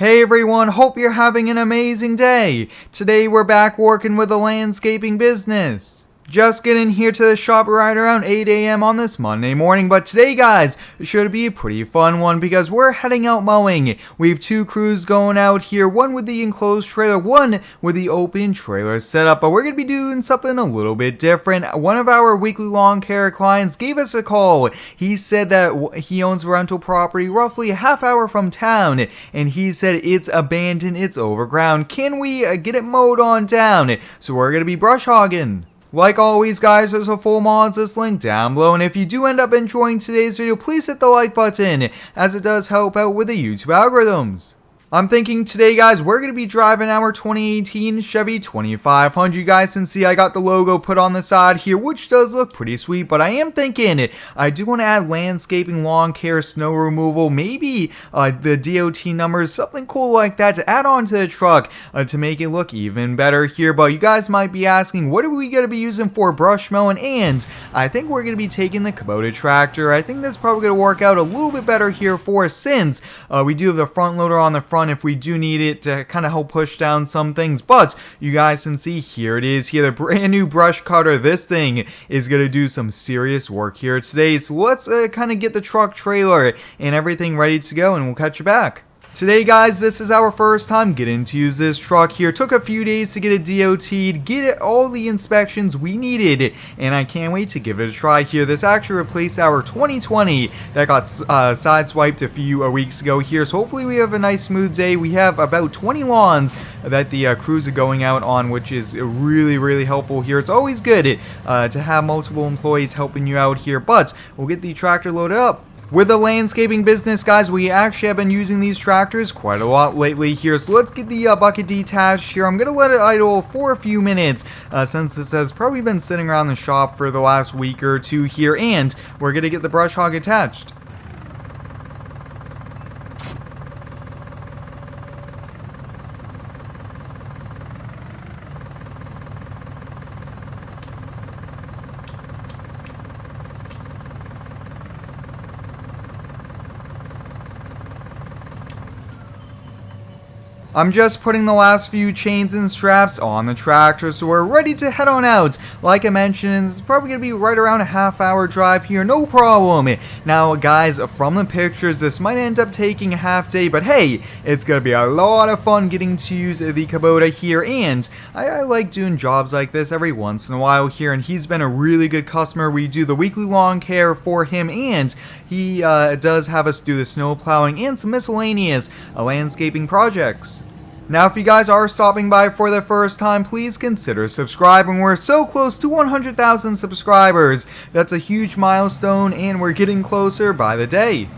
Hey everyone, hope you're having an amazing day. Today we're back working with a landscaping business. Just getting here to the shop right around 8 a.m. on this Monday morning, but today guys, it should be a pretty fun one because we're heading out mowing. We have two crews going out here, one with the enclosed trailer, one with the open trailer setup, but we're going to be doing something a little bit different. One of our weekly lawn care clients gave us a call. He said that he owns rental property roughly a half hour from town, and he said it's abandoned, it's overgrown. Can we get it mowed on down? So we're going to be brush hogging. Like always guys, there's a full mods list link down below, and if you do end up enjoying today's video, please hit the like button, as it does help out with the YouTube algorithms. I'm thinking today guys, we're going to be driving our 2018 Chevy 2500. You guys can see I got the logo put on the side here, which does look pretty sweet, but I am thinking I do want to add landscaping, lawn care, snow removal, maybe the DOT numbers, something cool like that to add on to the truck to make it look even better here. But you guys might be asking, what are we going to be using for brush mowing? And I think we're going to be taking the Kubota tractor. I think that's probably going to work out a little bit better here for us, since we do have the front loader on the front if we do need it to kind of help push down some things. But you guys can see here it is here, the brand new brush cutter. This thing is going to do some serious work here today. So let's kind of get the truck, trailer, and everything ready to go, and we'll catch you back. Today guys, this is our first time getting to use this truck here. Took a few days to get it DOT'd, get it all the inspections we needed, and I can't wait to give it a try here. This actually replaced our 2020 that got sideswiped a few weeks ago here, so hopefully we have a nice smooth day. We have about 20 lawns that the crews are going out on, which is really helpful here. It's always good to have multiple employees helping you out here, but we'll get the tractor loaded up. With the landscaping business, guys, we actually have been using these tractors quite a lot lately here. So let's get the bucket detached here. I'm going to let it idle for a few minutes since this has probably been sitting around the shop for the last week or two here. And we're going to get the brush hog attached. I'm just putting the last few chains and straps on the tractor, so we're ready to head on out. Like I mentioned, it's probably going to be right around a half-hour drive here, no problem. Now guys, from the pictures, this might end up taking a half day, but hey, it's going to be a lot of fun getting to use the Kubota here, and I like doing jobs like this every once in a while here, and he's been a really good customer. We do the weekly lawn care for him, and he does have us do the snow plowing and some miscellaneous landscaping projects. Now, if you guys are stopping by for the first time, please consider subscribing. We're so close to 100,000 subscribers. That's a huge milestone, and we're getting closer by the day.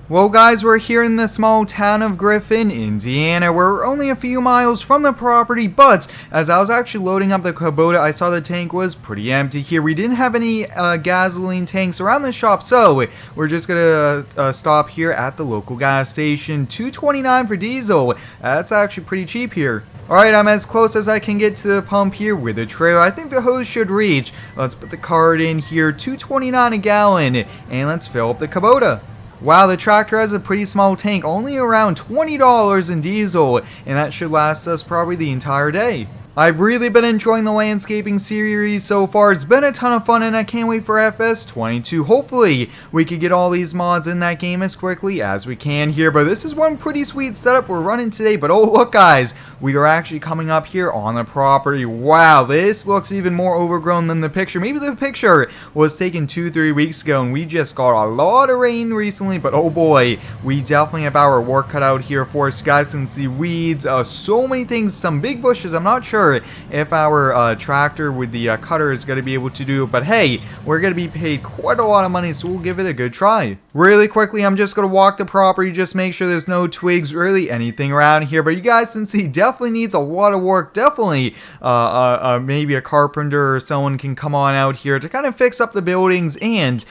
Well guys, we're here in the small town of Griffin, Indiana. We're only a few miles from the property, but as I was actually loading up the Kubota, I saw the tank was pretty empty here. We didn't have any gasoline tanks around the shop, so we're just gonna stop here at the local gas station. $2.29 for diesel. That's actually pretty cheap here. Alright, I'm as close as I can get to the pump here with the trailer. I think the hose should reach. Let's put the card in here, $2.29 a gallon, and let's fill up the Kubota. Wow, the tractor has a pretty small tank, only around $20 in diesel, and that should last us probably the entire day. I've really been enjoying the landscaping series so far. It's been a ton of fun, and I can't wait for FS19. Hopefully, we could get all these mods in that game as quickly as we can here. But this is one pretty sweet setup we're running today. But oh, look, guys, we are actually coming up here on the property. Wow, this looks even more overgrown than the picture. Maybe the picture was taken 2-3 weeks ago, and we just got a lot of rain recently. But oh boy, we definitely have our work cut out here for us. You guys can see weeds, so many things, some big bushes. I'm not sure if our tractor with the cutter is going to be able to do it, but hey, we're going to be paid quite a lot of money, so we'll give it a good try. Really quickly, I'm just going to walk the property, just make sure there's no twigs, really anything around here, but you guys can see definitely needs a lot of work. Definitely maybe a carpenter or someone can come on out here to kind of fix up the buildings, and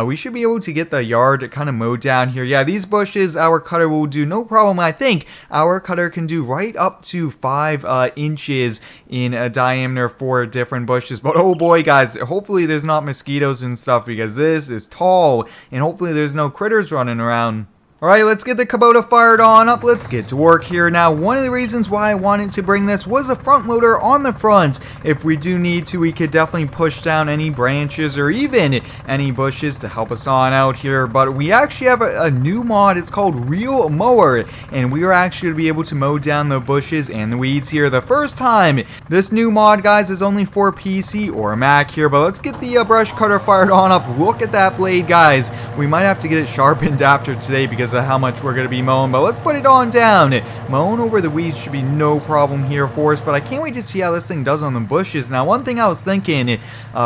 we should be able to get the yard kind of mowed down here. Yeah, these bushes our cutter will do no problem. I think our cutter can do right up to 5 inches in a diameter for different bushes. But oh boy, guys, hopefully there's not mosquitoes and stuff, because this is tall, and hopefully there's no critters running around. Alright, let's get the Kubota fired on up. Let's get to work here. Now, one of the reasons why I wanted to bring this was a front loader on the front. If we do need to, we could definitely push down any branches or even any bushes to help us on out here. But we actually have a new mod. It's called Real Mower, and we are actually going to be able to mow down the bushes and the weeds here the first time. This new mod, guys, is only for PC or Mac here. But let's get the brush cutter fired on up. Look at that blade, guys. We might have to get it sharpened after today because of how much we're going to be mowing, but let's put it on down. Mowing over the weeds should be no problem here for us, but I can't wait to see how this thing does on the bushes. Now, one thing I was thinking,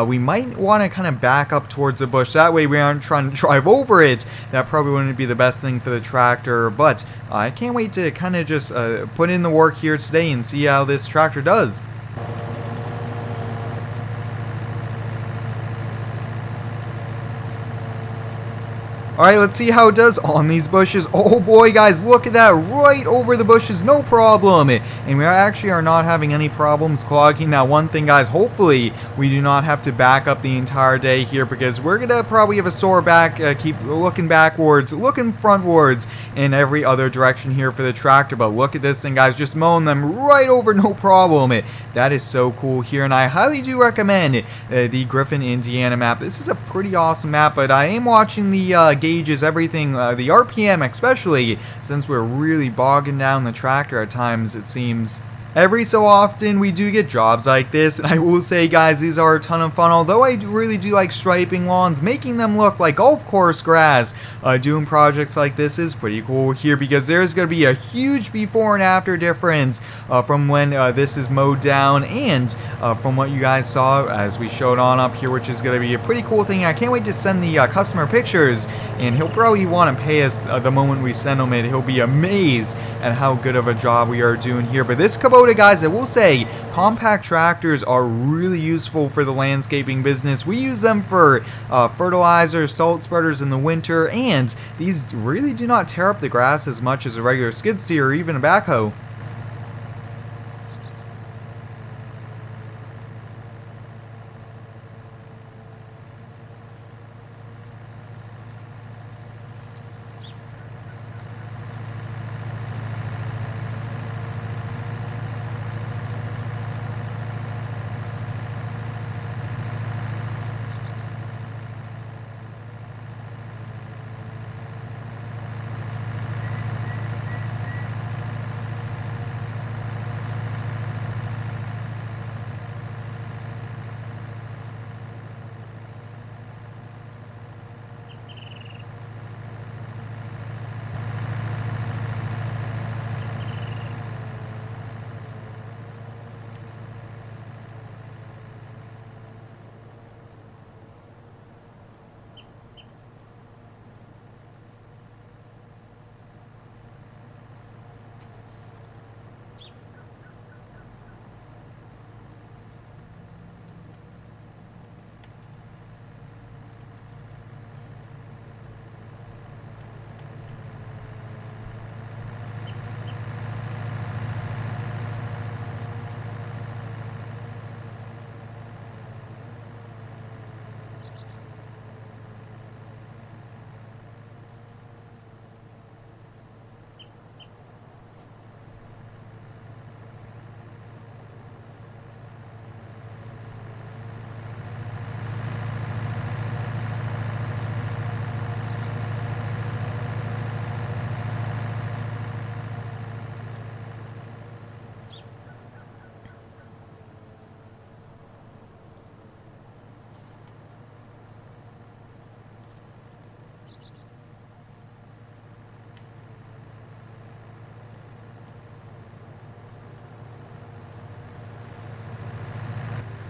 we might want to kind of back up towards the bush. That way we aren't trying to drive over it. That probably wouldn't be the best thing for the tractor, but I can't wait to kind of just put in the work here today and see how this tractor does. Alright, let's see how it does on these bushes. Oh boy, guys, look at that, right over the bushes, no problem. And we actually are not having any problems clogging. Now, one thing, guys, hopefully we do not have to back up the entire day here because we're going to probably have a sore back, keep looking backwards, looking frontwards, in every other direction here for the tractor. But look at this thing, guys, just mowing them right over, no problem. That is so cool here, and I highly do recommend the Griffin, Indiana map. This is a pretty awesome map, but I am watching the gauges, everything, the RPM especially, since we're really bogging down the tractor at times, it seems. Every so often we do get jobs like this, and I will say, guys, these are a ton of fun. Although I really do like striping lawns, making them look like golf course grass, doing projects like this is pretty cool here because there's going to be a huge before and after difference from when this is mowed down and from what you guys saw as we showed on up here, which is going to be a pretty cool thing. I can't wait to send the customer pictures, and he'll probably want to pay us the moment we send him it. He'll be amazed at how good of a job we are doing here. But this Kubota, guys, I will say, compact tractors are really useful for the landscaping business. We use them for fertilizer, salt spreaders in the winter, and these really do not tear up the grass as much as a regular skid steer or even a backhoe.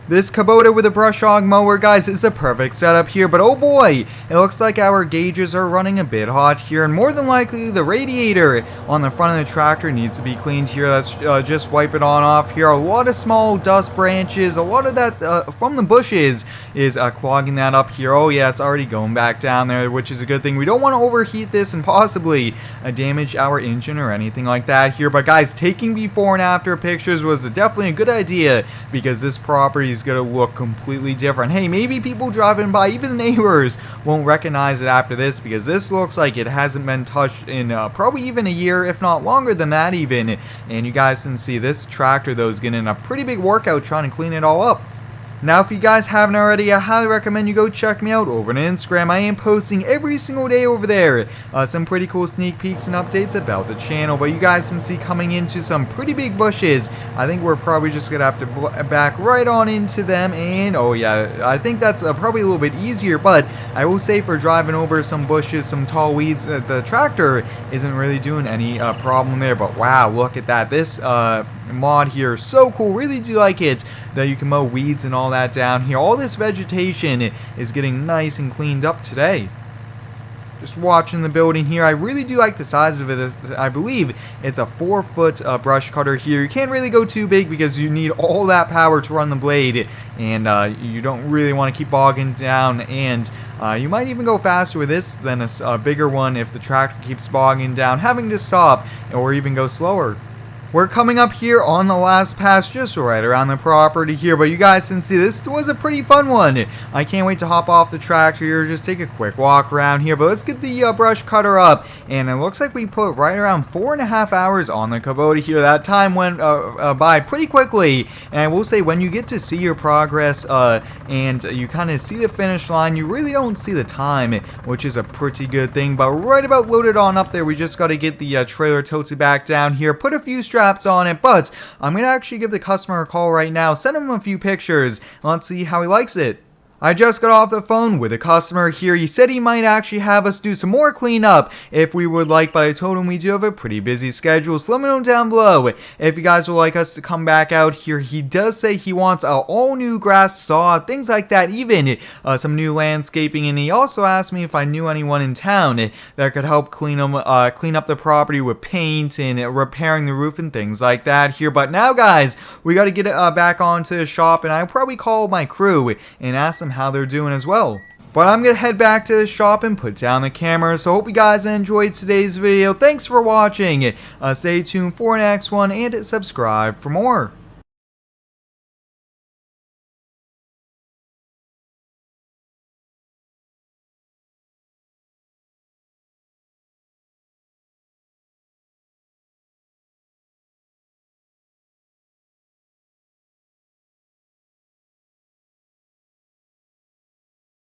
This Kubota with a brush hog mower, guys, is the perfect setup here, but oh boy, it looks like our gauges are running a bit hot here, and more than likely the radiator on the front of the tractor needs to be cleaned here. Let's just wipe it on off here. A lot of small dust branches, a lot of that from the bushes is clogging that up here. Oh yeah, it's already going back down there, which is a good thing. We don't want to overheat this and possibly damage our engine or anything like that here, but guys, taking before and after pictures was definitely a good idea because this property is is going to look completely different. Hey, maybe people driving by, even the neighbors, won't recognize it after this, because this looks like it hasn't been touched in probably even a year, if not longer than that even. And you guys can see this tractor, though, is getting a pretty big workout trying to clean it all up. Now, if you guys haven't already, I highly recommend you go check me out over on Instagram. I am posting every single day over there some pretty cool sneak peeks and updates about the channel. But you guys can see coming into some pretty big bushes. I think we're probably just going to have to back right on into them. And, oh yeah, I think that's probably a little bit easier. But I will say for driving over some bushes, some tall weeds, the tractor isn't really doing any problem there. But wow, look at that. This mod here, so cool. Really do like it that you can mow weeds and all that down here. All this vegetation is getting nice and cleaned up today. Just watching the building here, I really do like the size of it. I believe it's a 4-foot brush cutter here. You can't really go too big because you need all that power to run the blade, and you don't really want to keep bogging down, and you might even go faster with this than a bigger one if the tractor keeps bogging down, having to stop or even go slower. We're coming up here on the last pass, just right around the property here, but you guys can see this was a pretty fun one. I can't wait to hop off the tractor here, just take a quick walk around here, but let's get the brush cutter up, and it looks like we put right around 4.5 hours on the Kubota here. That time went by pretty quickly, and I will say when you get to see your progress and you kind of see the finish line, you really don't see the time, which is a pretty good thing. But right about loaded on up there, we just got to get the trailer tilted back down here, put a few straps on it, but I'm going to actually give the customer a call right now, send him a few pictures, and let's see how he likes it. I just got off the phone with a customer here. He said he might actually have us do some more cleanup if we would like, but I told him we do have a pretty busy schedule, so let me know down below if you guys would like us to come back out here. He does say he wants an all-new grass saw, things like that, even some new landscaping, and he also asked me if I knew anyone in town that could help clean up the property with paint and repairing the roof and things like that here. But now, guys, we got to get back onto the shop, and I'll probably call my crew and ask them how they're doing as well. But I'm going to head back to the shop and put down the camera. So hope you guys enjoyed today's video. Thanks for watching. Stay tuned for the next one and subscribe for more.